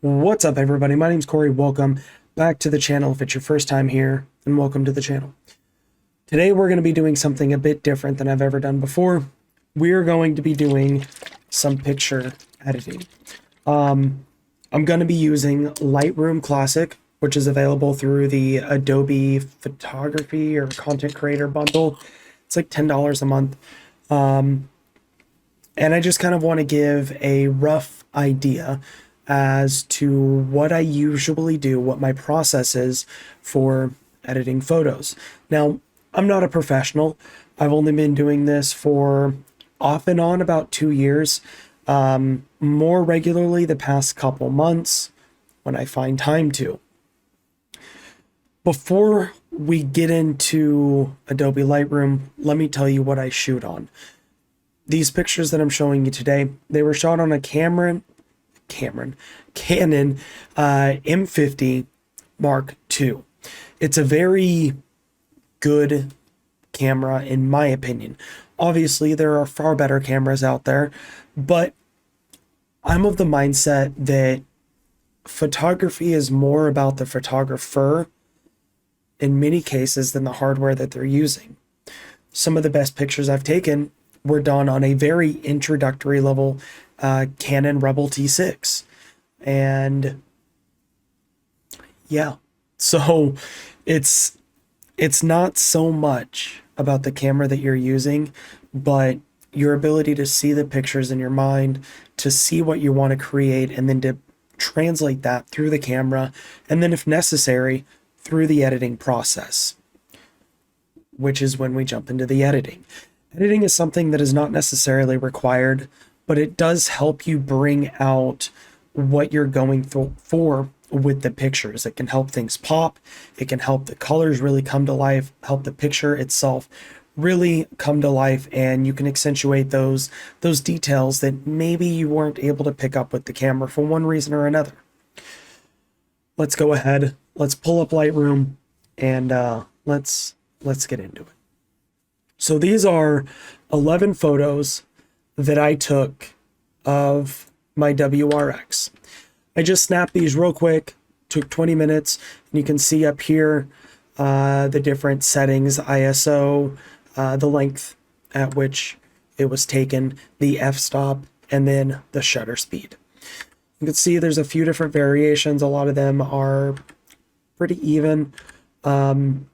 What's up, everybody? My name's Corey. Welcome back to the channel if it's your first time here, and welcome to the channel. Today we're going to be doing something a bit different than I've ever done before. We're going to be doing some picture editing. I'm going to be using Lightroom Classic, which is available through the Adobe Photography or Content Creator bundle. It's like $10 a month. And I just kind of want to give a rough idea as to what I usually do, what my process is for editing photos. Now, I'm not a professional. I've only been doing this for off and on about 2 years, more regularly the past couple months when I find time to. Before we get into Adobe Lightroom, let me tell you what I shoot on. These pictures that I'm showing you today, they were shot on a Canon M50 Mark II. It's a very good camera in my opinion. Obviously, there are far better cameras out there, but I'm of the mindset that photography is more about the photographer in many cases than the hardware that they're using. Some of the best pictures I've taken were done on a very introductory level Canon Rebel T6. And yeah, so it's not so much about the camera that you're using, but your ability to see the pictures in your mind, to see what you want to create, and then to translate that through the camera, and then if necessary, through the editing process, which is when we jump into the editing. Editing is something that is not necessarily required, but it does help you bring out what you're going for with the pictures. It can help things pop. It can help the colors really come to life, help the picture itself really come to life, and you can accentuate those details that maybe you weren't able to pick up with the camera for one reason or another. Let's go ahead. Let's pull up Lightroom and let's get into it. So these are 11 photos that I took of my WRX. I just snapped these real quick, took 20 minutes, and you can see up here the different settings, ISO, the length at which it was taken, the f-stop, and then the shutter speed. You can see there's a few different variations. A lot of them are pretty even. And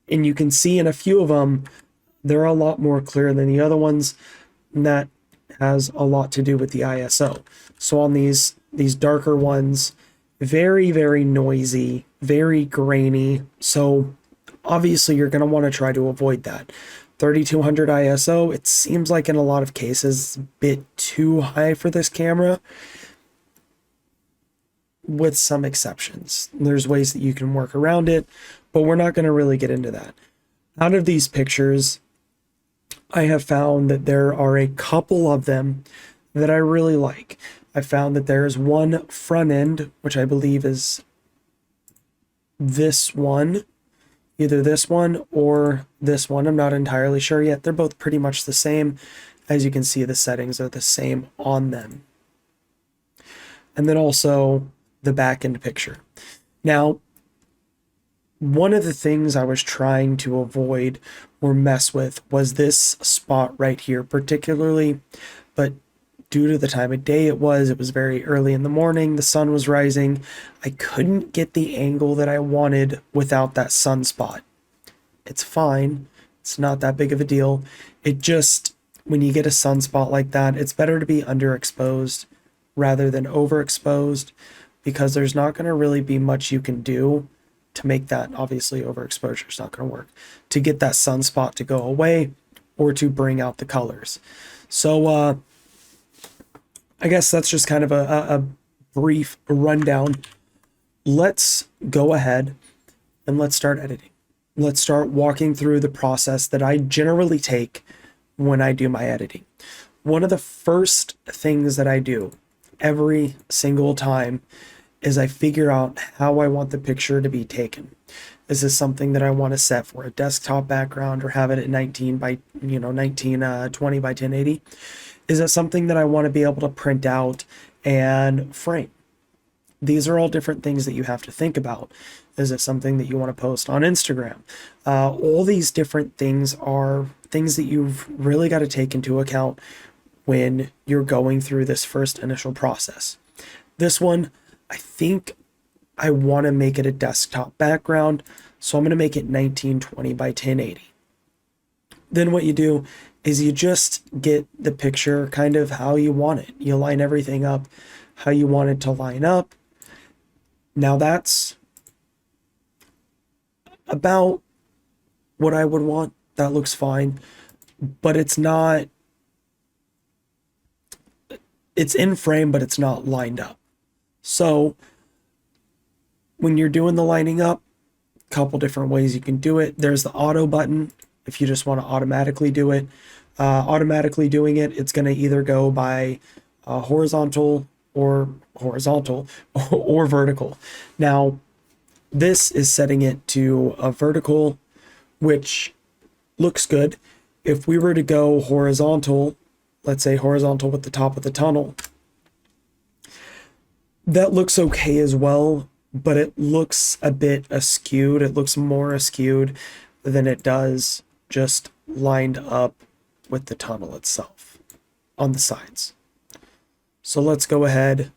you can see in a few of them, they're a lot more clear than the other ones, and that has a lot to do with the ISO. So on these darker ones, very, very noisy, very grainy. So obviously you're going to want to try to avoid that. 3200 ISO, it seems like in a lot of cases, a bit too high for this camera, with some exceptions. There's ways that you can work around it, but we're not going to really get into that. Out of these pictures, I have found that there are a couple of them that I really like. I found that there's one front end, which I believe is this one, either this one or this one. I'm not entirely sure yet. They're both pretty much the same. As you can see, the settings are the same on them. And then also the back end picture. Now, one of the things I was trying to avoid or mess with was this spot right here particularly, but due to the time of day it was very early in the morning, the sun was rising, I couldn't get the angle that I wanted without that sunspot. It's fine, it's not that big of a deal. It just, when you get a sunspot like that, it's better to be underexposed rather than overexposed, because there's not going to really be much you can do to make that. Obviously overexposure is not going to work, to get that sunspot to go away or to bring out the colors. So I guess that's just kind of a brief rundown. Let's go ahead and let's start editing. Let's start walking through the process that I generally take when I do my editing. One of the first things that I do every single time is I figure out how I want the picture to be taken. Is this something that I want to set for a desktop background or have it at 1920 by 1080? Is it something that I want to be able to print out and frame? These are all different things that you have to think about. Is it something that you want to post on Instagram? All these different things are things that you've really got to take into account when you're going through this first initial process. This one, I think I want to make it a desktop background, so I'm going to make it 1920 by 1080. Then what you do is you just get the picture kind of how you want it. You line everything up how you want it to line up. Now that's about what I would want. That looks fine, but it's not, it's in frame, but it's not lined up. So when you're doing the lining up, a couple different ways you can do it. There's the auto button if you just want to automatically do it. Automatically doing it, it's going to either go by horizontal or vertical. Now, this is setting it to a vertical, which looks good. If we were to go horizontal, let's say horizontal with the top of the tunnel, that looks okay as well, but it looks a bit askewed. It looks more askewed than it does just lined up with the tunnel itself on the sides. So let's go ahead,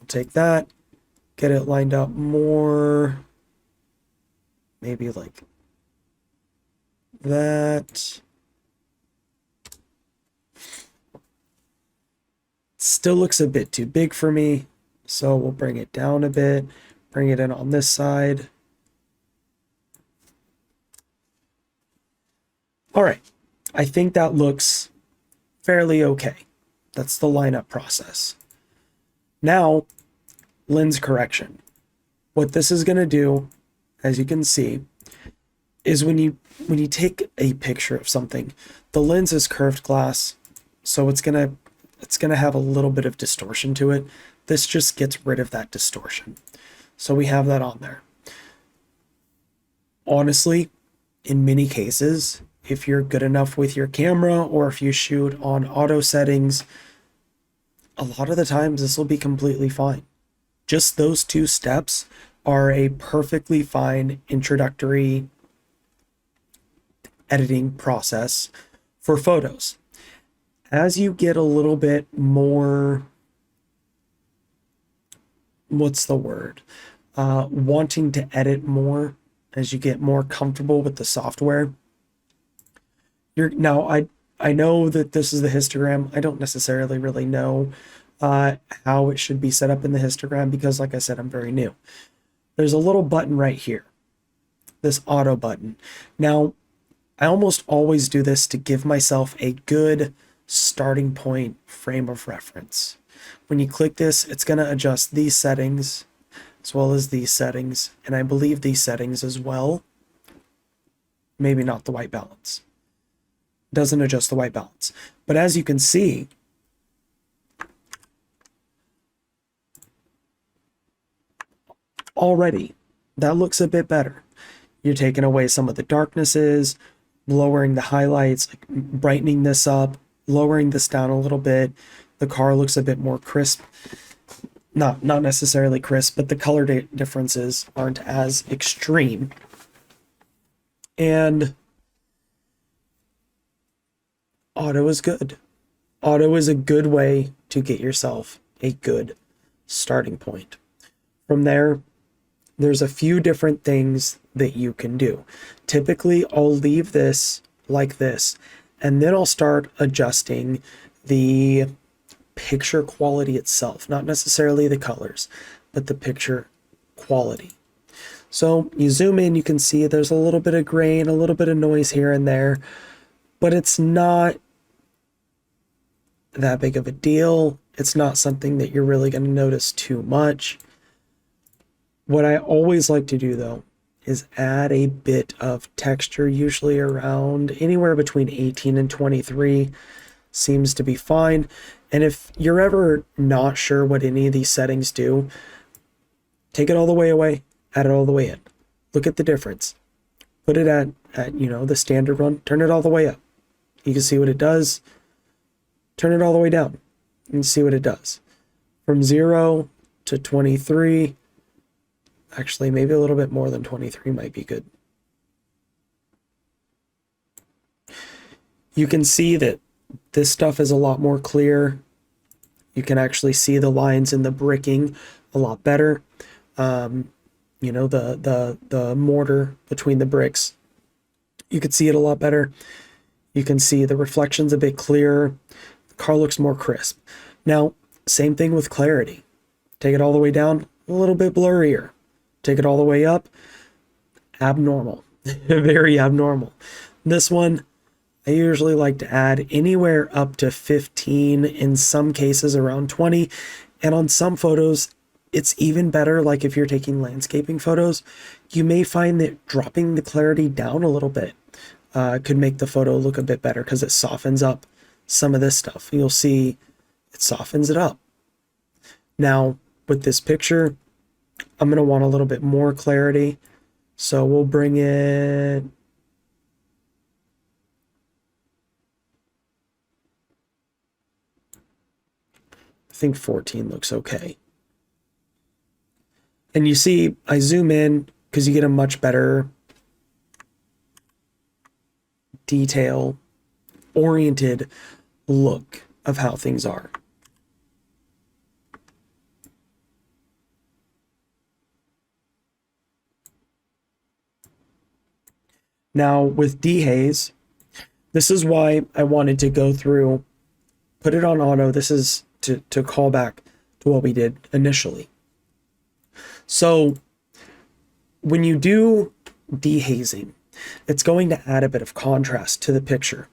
take that, get it lined up more, maybe like that. Still looks a bit too big for me, so we'll bring it down a bit, bring it in on this side. All right, I think that looks fairly okay. That's the lineup process. Now, lens correction. What this is going to do, as you can see, is when you take a picture of something, the lens is curved glass, so it's gonna have a little bit of distortion to it. This just gets rid of that distortion. So we have that on there. Honestly, in many cases, if you're good enough with your camera or if you shoot on auto settings, a lot of the times this will be completely fine. Just those two steps are a perfectly fine introductory editing process for photos. As you get a little bit more, what's the word? Wanting to edit more, as you get more comfortable with the software. Now I know that this is the histogram. I don't necessarily really know how it should be set up in the histogram because, like I said, I'm very new. There's a little button right here, this auto button. Now, I almost always do this to give myself a good starting point frame of reference. When you click this, it's going to adjust these settings as well as these settings, and I believe these settings as well. Maybe not the white balance. Doesn't adjust the white balance. But as you can see, already that looks a bit better. You're taking away some of the darknesses, lowering the highlights, like brightening this up, lowering this down a little bit. The car looks a bit more crisp. Not necessarily crisp, but the color differences aren't as extreme. And auto is good. Auto is a good way to get yourself a good starting point. From there, there's a few different things that you can do. Typically, I'll leave this like this, and then I'll start adjusting the picture quality itself, not necessarily the colors, but the picture quality. So you zoom in, you can see there's a little bit of grain, a little bit of noise here and there, but it's not that big of a deal. It's not something that you're really going to notice too much. What I always like to do, though, is add a bit of texture, usually around anywhere between 18 and 23 seems to be fine. And if you're ever not sure what any of these settings do, take it all the way away, add it all the way in. Look at the difference. Put it at the standard one, turn it all the way up. You can see what it does. Turn it all the way down. You can see what it does. From 0 to 23. Actually, maybe a little bit more than 23 might be good. You can see that this stuff is a lot more clear. You can actually see the lines in the bricking a lot better. You know, the mortar between the bricks. You can see it a lot better. You can see the reflections a bit clearer. The car looks more crisp. Now, same thing with clarity. Take it all the way down, a little bit blurrier. Take it all the way up, abnormal. Very abnormal. This one, I usually like to add anywhere up to 15, in some cases around 20. And on some photos, it's even better. Like if you're taking landscaping photos, you may find that dropping the clarity down a little bit could make the photo look a bit better because it softens up some of this stuff. You'll see it softens it up. Now, with this picture, I'm going to want a little bit more clarity. So we'll bring it... I think 14 looks okay. And you see, I zoom in because you get a much better detail-oriented look of how things are. Now, with dehaze, this is why I wanted to go through, put it on auto. This is to call back to what we did initially. So when you do dehazing, it's going to add a bit of contrast to the picture.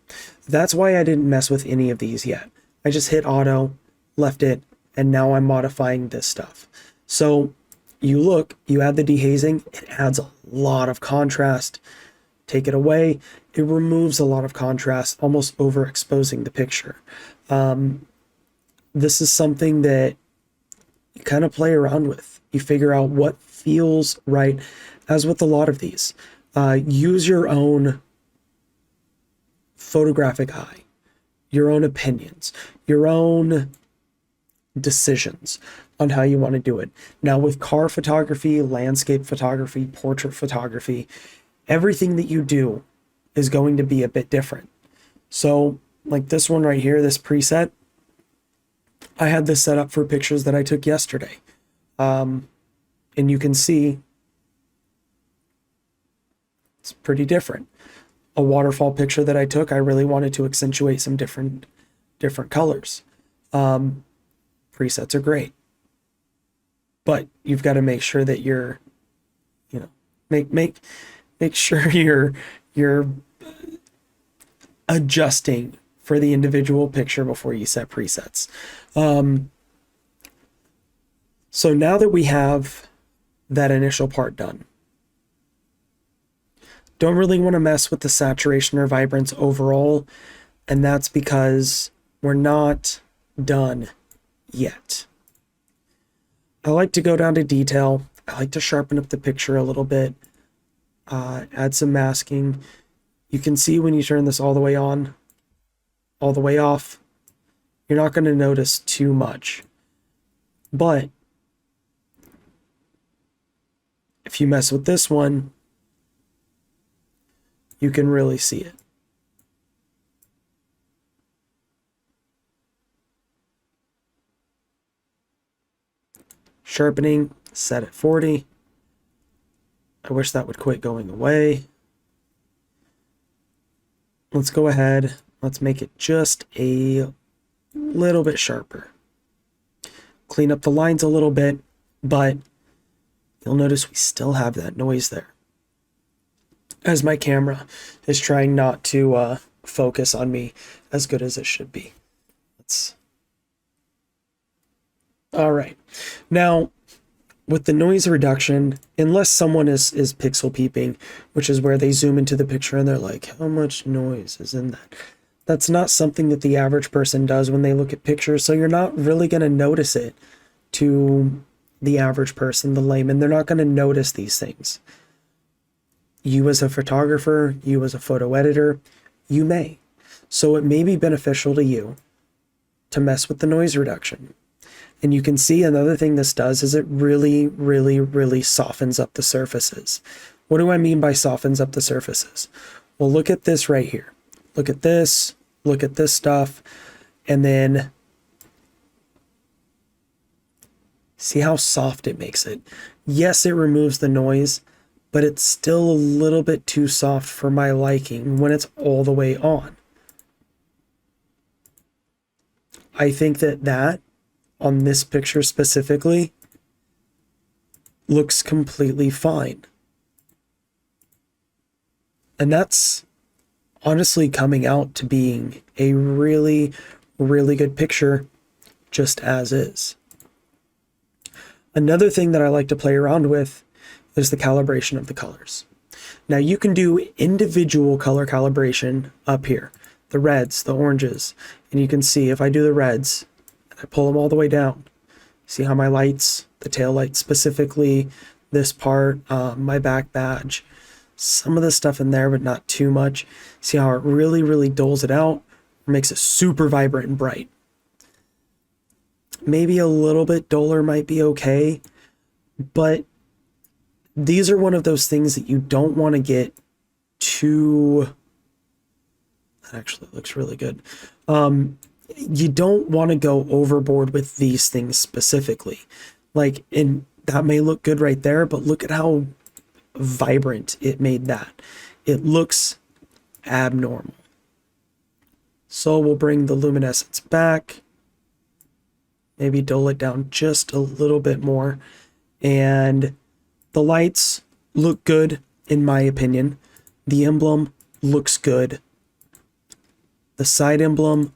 That's why I didn't mess with any of these yet. I just hit auto, left it, and now I'm modifying this stuff. So you look, you add the dehazing, it adds a lot of contrast. Take it away, it removes a lot of contrast, almost overexposing the picture. This is something that you kind of play around with. You figure out what feels right, as with a lot of these. Use your own photographic eye, your own opinions, your own decisions on how you want to do it. Now, with car photography, landscape photography, portrait photography, everything that you do is going to be a bit different. So, like this one right here, this preset, I had this set up for pictures that I took yesterday. And you can see it's pretty different. A waterfall picture that I took, I really wanted to accentuate some different colors. Presets are great. But you've got to make sure that you're, you know, make sure you're adjusting for the individual picture before you set presets. So now that we have that initial part done, don't really want to mess with the saturation or vibrance overall, and that's because we're not done yet. I like to go down to detail. I like to sharpen up the picture a little bit, add some masking. You can see when you turn this all the way on, all the way off, you're not going to notice too much. But if you mess with this one, you can really see it. Sharpening, set at 40. I wish that would quit going away. Let's go ahead. Let's make it just a little bit sharper. Clean up the lines a little bit, but you'll notice we still have that noise there, as my camera is trying not to focus on me as good as it should be. All right. Now, with the noise reduction, unless someone is pixel peeping, which is where they zoom into the picture and they're like, how much noise is in that? That's not something that the average person does when they look at pictures, so you're not really going to notice it to the average person, the layman. They're not going to notice these things. You as a photographer, you as a photo editor, you may. So it may be beneficial to you to mess with the noise reduction. And you can see another thing this does is it really, really, really softens up the surfaces. What do I mean by softens up the surfaces? Well, look at this right here. Look at this stuff, and then see how soft it makes it. Yes, it removes the noise, but it's still a little bit too soft for my liking when it's all the way on. I think that on this picture specifically looks completely fine. And that's honestly coming out to being a really, really good picture just as is. Another thing that I like to play around with is the calibration of the colors. Now you can do individual color calibration up here, the reds, the oranges, and you can see if I do the reds, and I pull them all the way down, see how my lights, the tail light specifically, this part, my back badge, some of the stuff in there, but not too much. See how it really, really doles it out, makes it super vibrant and bright. Maybe a little bit duller might be okay, but these are one of those things that you don't want to get too... That actually looks really good. You don't want to go overboard with these things specifically. Like, and that may look good right there, but look at how vibrant it made that. It looks abnormal. So we'll bring the luminescence back. Maybe dull it down just a little bit more. And the lights look good, in my opinion. The emblem looks good. The side emblem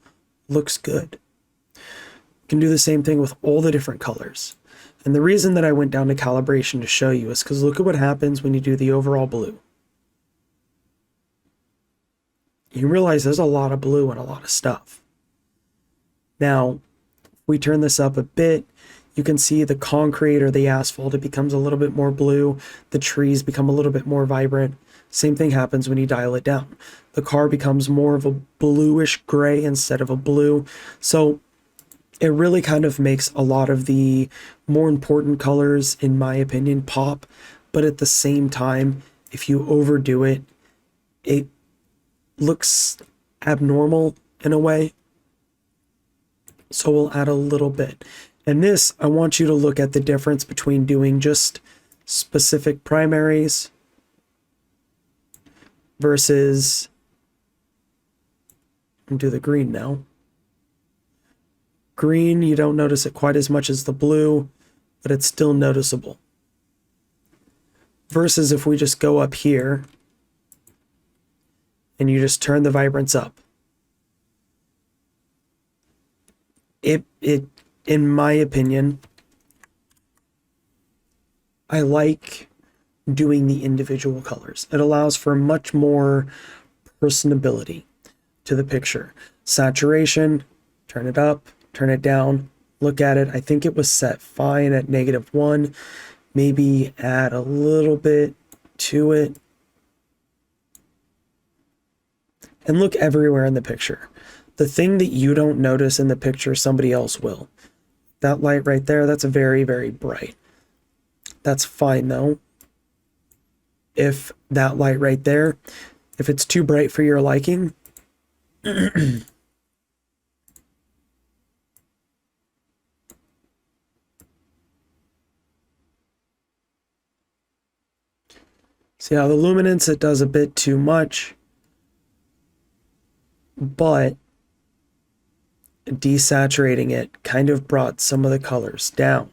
looks good. You can do the same thing with all the different colors. And the reason that I went down to calibration to show you is because look at what happens when you do the overall blue. You realize there's a lot of blue and a lot of stuff. Now, if we turn this up a bit, you can see the concrete or the asphalt, it becomes a little bit more blue. The trees become a little bit more vibrant. Same thing happens when you dial it down. The car becomes more of a bluish gray instead of a blue. So it really kind of makes a lot of the more important colors, in my opinion, pop. But at the same time, if you overdo it, it looks abnormal in a way. So we'll add a little bit. And this, I want you to look at the difference between doing just specific primaries versus, I'll do the green now. Green, you don't notice it quite as much as the blue, but it's still noticeable. Versus if we just go up here and you just turn the vibrance up. It in my opinion, I like doing the individual colors. It allows for much more personability to the picture. Saturation, turn it up, turn it down, look at it. I think it was set fine at -1. Maybe add a little bit to it. And look everywhere in the picture. The thing that you don't notice in the picture, somebody else will. That light right there, that's very, very bright. That's fine though. If that light right there, if it's too bright for your liking, see how the luminance, it does a bit too much, but desaturating it kind of brought some of the colors down.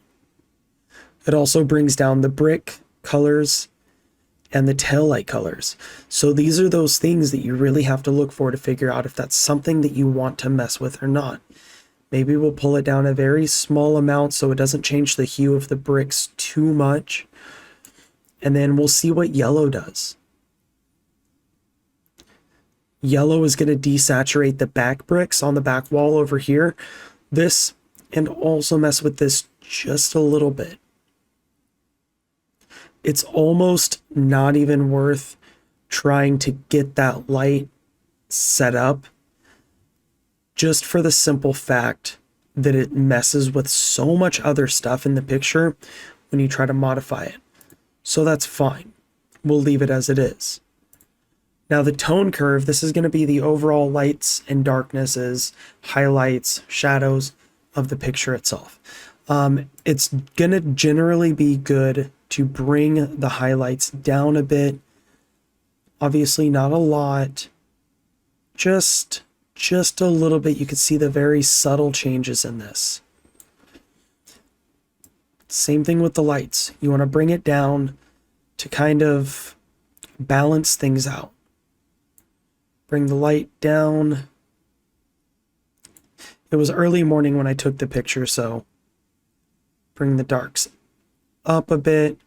It also brings down the brick colors and the taillight colors. So these are those things that you really have to look for to figure out if that's something that you want to mess with or not. Maybe we'll pull it down a very small amount so it doesn't change the hue of the bricks too much. And then we'll see what yellow does. Yellow is going to desaturate the back bricks on the back wall over here. This, and also mess with this just a little bit. It's almost not even worth trying to get that light set up, just for the simple fact that it messes with so much other stuff in the picture when you try to modify it. So that's fine. We'll leave it as it is. Now the tone curve, this is going to be the overall lights and darknesses, highlights, shadows of the picture itself. It's going to generally be good to bring the highlights down a bit. Obviously not a lot, just a little bit. You can see the very subtle changes in this. Same thing with the lights. You want to bring it down to kind of balance things out. Bring the light down. It was early morning when I took the picture, so bring the darks up a bit.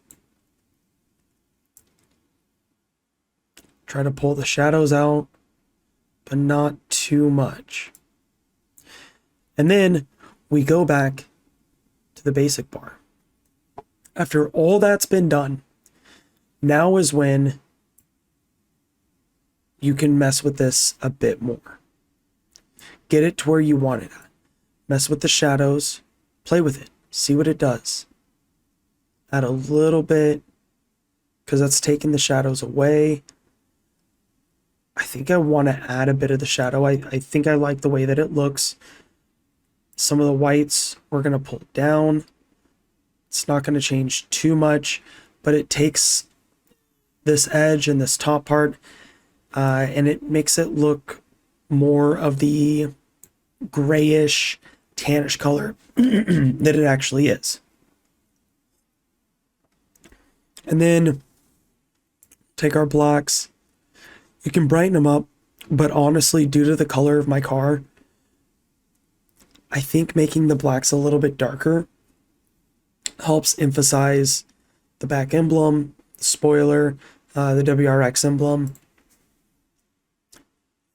Try to pull the shadows out, but not too much. And then we go back to the basic bar. After all that's been done, now is when you can mess with this a bit more. Get it to where you want it at. Mess with the shadows, play with it, see what it does. Add a little bit, because that's taking the shadows away. I think I want to add a bit of the shadow. I think I like the way that it looks. Some of the whites we're going to pull down. It's not going to change too much, but it takes this edge and this top part and it makes it look more of the grayish, tannish color that it actually is. And then take our blacks. You can brighten them up, but honestly, due to the color of my car, I think making the blacks a little bit darker helps emphasize the back emblem, the spoiler, the WRX emblem,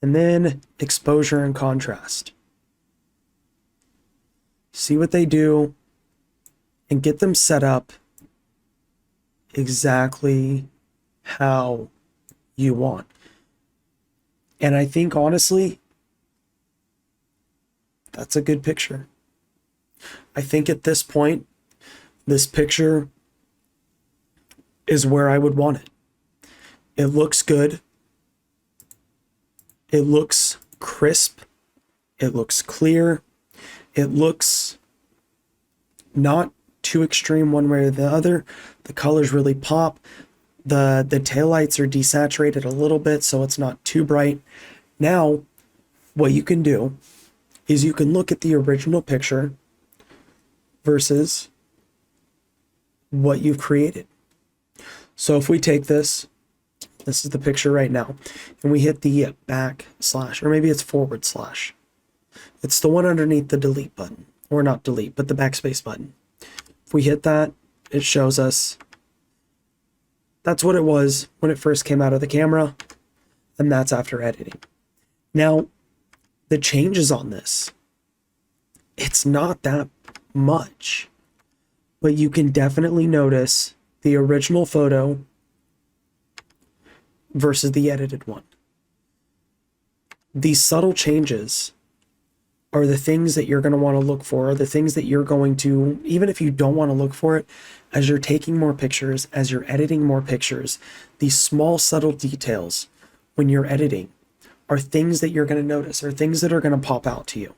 and then exposure and contrast. See what they do and get them set up exactly how you want. And I think honestly, that's a good picture. I think at this point, this picture is where I would want it. It looks good. It looks crisp. It looks clear. It looks not too extreme one way or the other. The colors really pop. The taillights are desaturated a little bit, so it's not too bright. Now, what you can do is you can look at the original picture versus what you've created. So if we take this is the picture right now, and we hit the back slash, or maybe it's forward slash. It's the one underneath the delete button, or not delete, but the backspace button. If we hit that, it shows us that's what it was when it first came out of the camera, and that's after editing. Now, the changes on this, it's not that much, but you can definitely notice the original photo versus the edited one. These subtle changes are the things that you're going to want to look for, are the things that you're going to, even if you don't want to look for it, as you're taking more pictures, as you're editing more pictures, these small subtle details when you're editing are things that you're going to notice, are things that are going to pop out to you.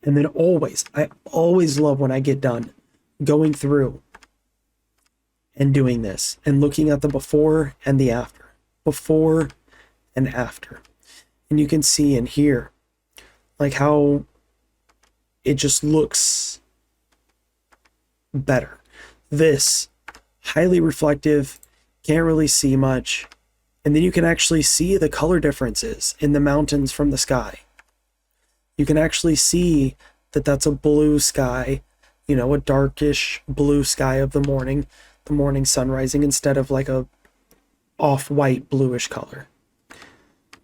And then I always love when I get done going through and doing this and looking at the before and the after. Before and after. And you can see and hear like how it just looks better. This, highly reflective, can't really see much. And then you can actually see the color differences in the mountains from the sky. You can actually see that that's a blue sky, a darkish blue sky of the morning sun rising instead of like a off-white bluish color.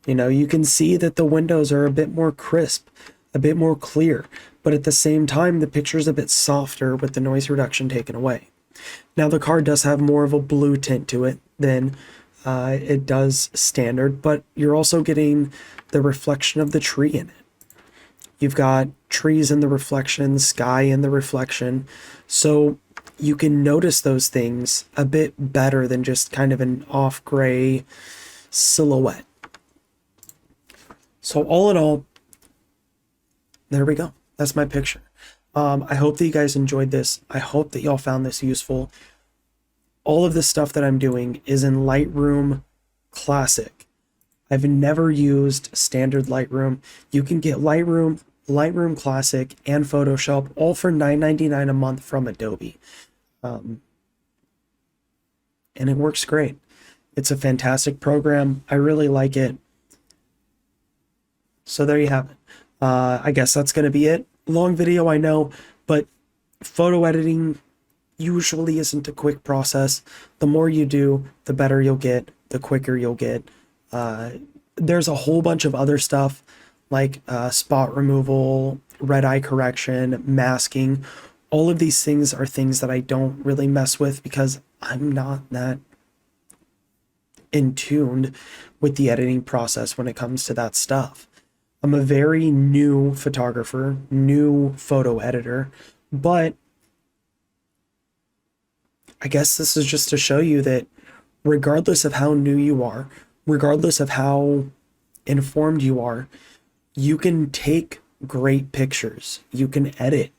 You can see that the windows are a bit more crisp, a bit more clear, but at the same time, the picture's a bit softer with the noise reduction taken away. Now, the car does have more of a blue tint to it than it does standard, but you're also getting the reflection of the tree in it. You've got trees in the reflection, sky in the reflection. So you can notice those things a bit better than just kind of an off gray silhouette. So all in all, there we go. That's my picture. I hope that you guys enjoyed this. I hope that y'all found this useful. All of the stuff that I'm doing is in Lightroom Classic. I've never used standard Lightroom. You can get Lightroom, Lightroom Classic, and Photoshop all for $9.99 a month from Adobe. And it works great. It's a fantastic program. I really like it. So there you have it. I guess that's going to be it. Long video, I know, but photo editing usually isn't a quick process. The more you do, the better you'll get, the quicker you'll get. There's a whole bunch of other stuff like spot removal, red eye correction, masking. All of these things are things that I don't really mess with because I'm not that in tune with the editing process when it comes to that stuff. I'm a very new photographer, new photo editor, but I guess this is just to show you that regardless of how new you are, regardless of how informed you are, you can take great pictures. You can edit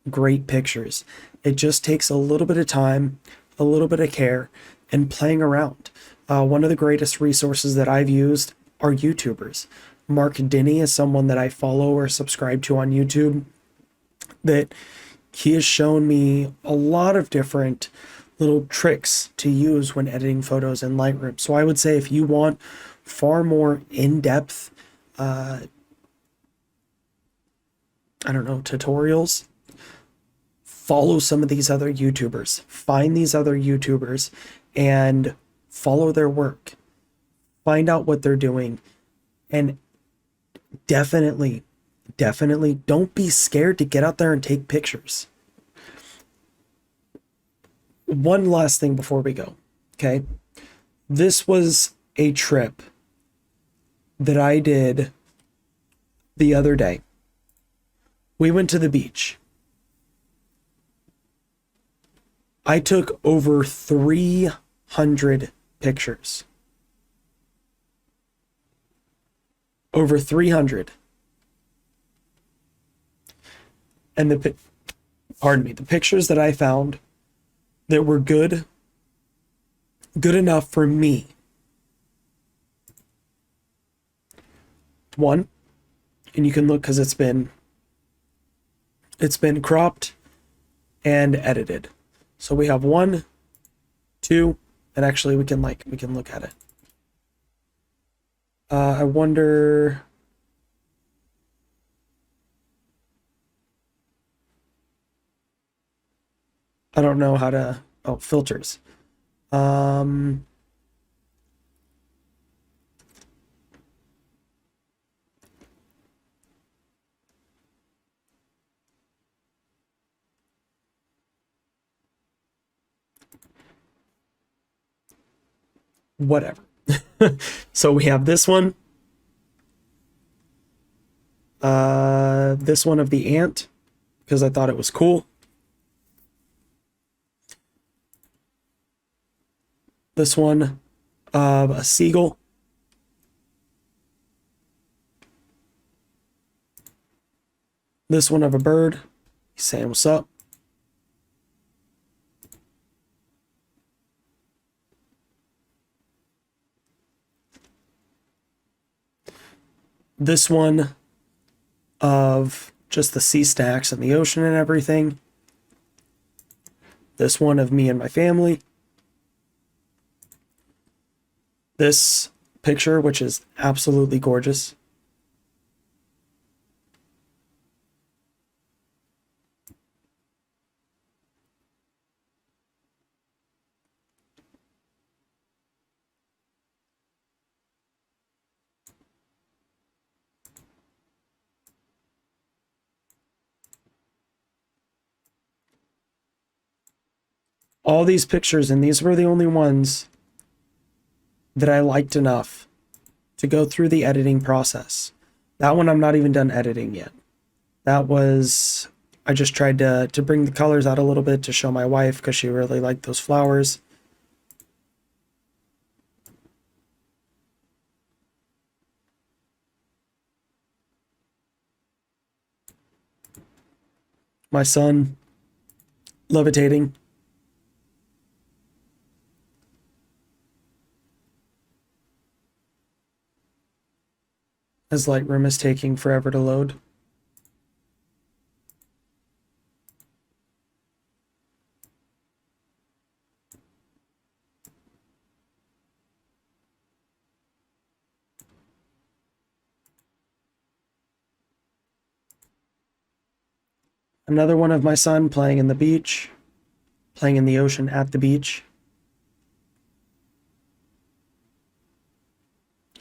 great pictures. It just takes a little bit of time, a little bit of care, and playing around. One of the greatest resources that I've used are YouTubers. Mark Dinney is someone that I follow or subscribe to on YouTube, that he has shown me a lot of different little tricks to use when editing photos in Lightroom. So I would say if you want far more in-depth, tutorials, follow some of these other YouTubers. Find these other YouTubers and follow their work. Find out what they're doing. And definitely don't be scared to get out there and take pictures. One last thing before we go, okay? This was a trip that I did the other day. We went to the beach. I took over 300 pictures. Over 300. And the pictures that I found that were good enough for me. One, and you can look because it's been cropped and edited. So we have 1, 2, and actually we can look at it. I wonder. I don't know how to. Oh, filters. Whatever. So we have this one. This one of the ant, because I thought it was cool. This one of a seagull. This one of a bird. He's saying what's up. This one of just the sea stacks and the ocean and everything. This one of me and my family. This picture, which is absolutely gorgeous. All these pictures, and these were the only ones that I liked enough to go through the editing process. That one I'm not even done editing yet. That was, I just tried to bring the colors out a little bit to show my wife because she really liked those flowers. My son levitating. His Lightroom is taking forever to load. Another one of my son playing in the beach, playing in the ocean at the beach.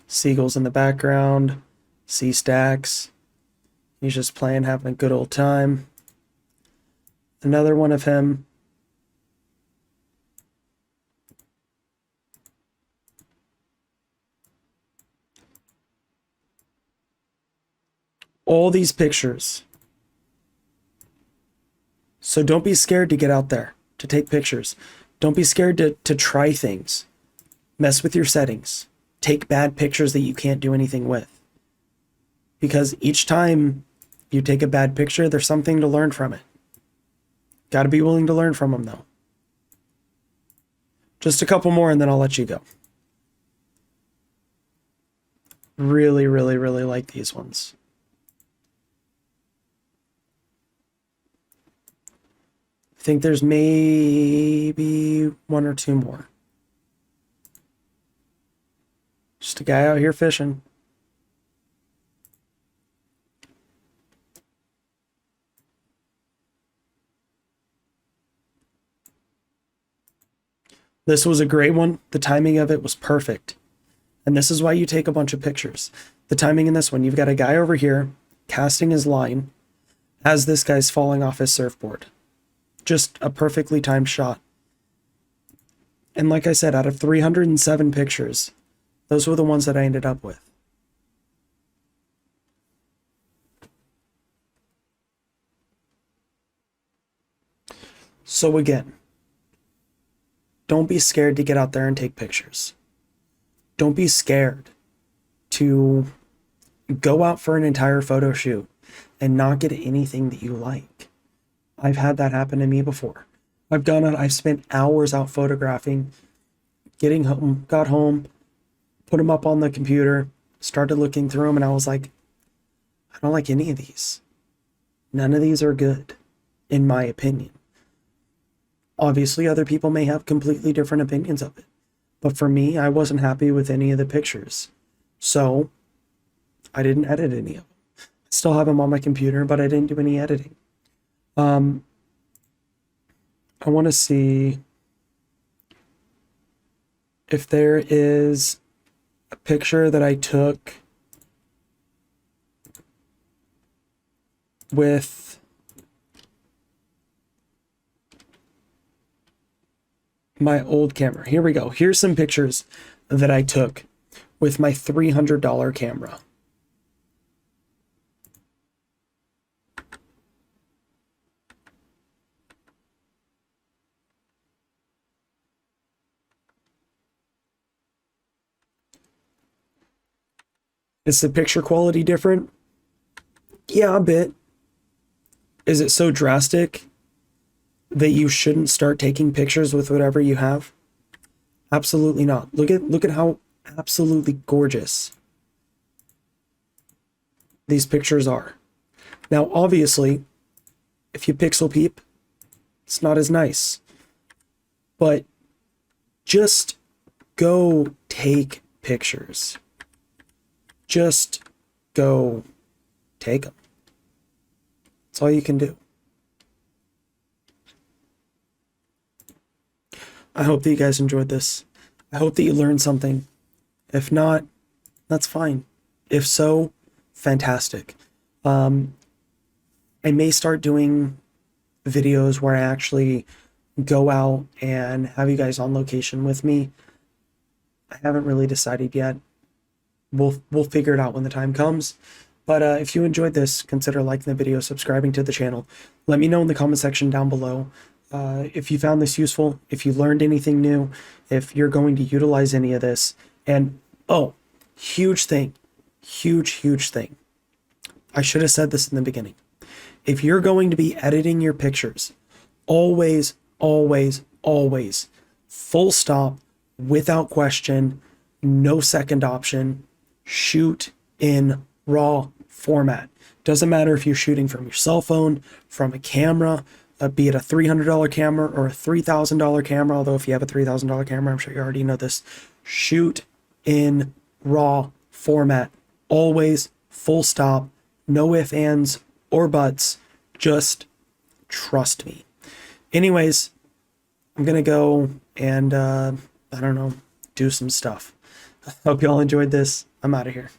Seagulls in the background, sea stacks. He's just playing, having a good old time. Another one of him. All these pictures. So don't be scared to get out there, to take pictures. Don't be scared to try things. Mess with your settings. Take bad pictures that you can't do anything with. Because each time you take a bad picture, there's something to learn from it. Got to be willing to learn from them, though. Just a couple more and then I'll let you go. Really, really, really like these ones. I think there's maybe one or two more. Just a guy out here fishing. This was a great one. The timing of it was perfect. And this is why you take a bunch of pictures. The timing in this one, you've got a guy over here casting his line as this guy's falling off his surfboard. Just a perfectly timed shot. And like I said, out of 307 pictures, those were the ones that I ended up with. So again, don't be scared to get out there and take pictures. Don't be scared to go out for an entire photo shoot and not get anything that you like. I've had that happen to me before. I've spent hours out photographing, getting home, got home, put them up on the computer, started looking through them, and I was like, I don't like any of these. None of these are good, in my opinion. Obviously, other people may have completely different opinions of it. But for me, I wasn't happy with any of the pictures. So, I didn't edit any of them. I still have them on my computer, but I didn't do any editing. I want to see if there is a picture that I took with my old camera. Here we go. Here's some pictures that I took with my $300 camera. Is the picture quality different? Yeah, a bit. Is it so drastic that you shouldn't start taking pictures with whatever you have? Absolutely not. Look at how absolutely gorgeous these pictures are. Now, obviously, if you pixel peep, it's not as nice. But just go take pictures. Just go take them. That's all you can do. I hope that you guys enjoyed this. I hope that you learned something. If not, that's fine. If so, fantastic. I may start doing videos where I actually go out and have you guys on location with me. I haven't really decided yet. We'll figure it out when the time comes. But if you enjoyed this, consider liking the video, subscribing to the channel. Let me know in the comment section down below if you found this useful, if you learned anything new, if you're going to utilize any of this. And oh, huge thing, huge thing. I should have said this in the beginning. If you're going to be editing your pictures, always, full stop, without question, no second option, shoot in RAW format. Doesn't matter if you're shooting from your cell phone, from a camera, be it a $300 camera or a $3,000 camera, although if you have a $3,000 camera, I'm sure you already know this. Shoot in RAW format. Always, full stop, no ifs, ands, or buts. Just trust me. Anyways, I'm going to go and, I don't know, do some stuff. Hope y'all enjoyed this. I'm out of here.